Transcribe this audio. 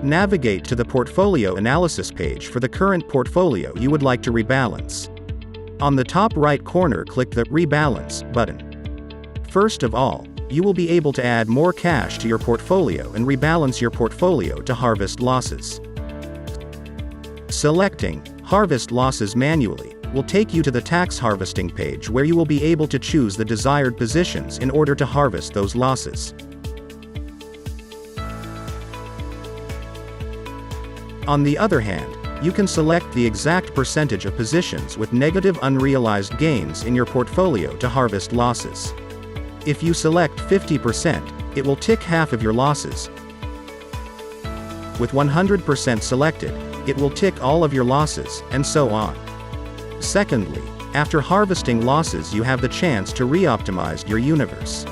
Navigate to the Portfolio Analysis page for the current portfolio you would like to rebalance. On the top right corner, click the Rebalance button. First of all, you will be able to add more cash to your portfolio and rebalance your portfolio to harvest losses. Selecting Harvest Losses manually will take you to the tax harvesting page, where you will be able to choose the desired positions in order to harvest those losses. On the other hand, you can select the exact percentage of positions with negative unrealized gains in your portfolio to harvest losses. If you select 50%, it will tick half of your losses. With 100% selected, it will tick all of your losses, and so on. Secondly, after harvesting losses, you have the chance to re-optimize your universe.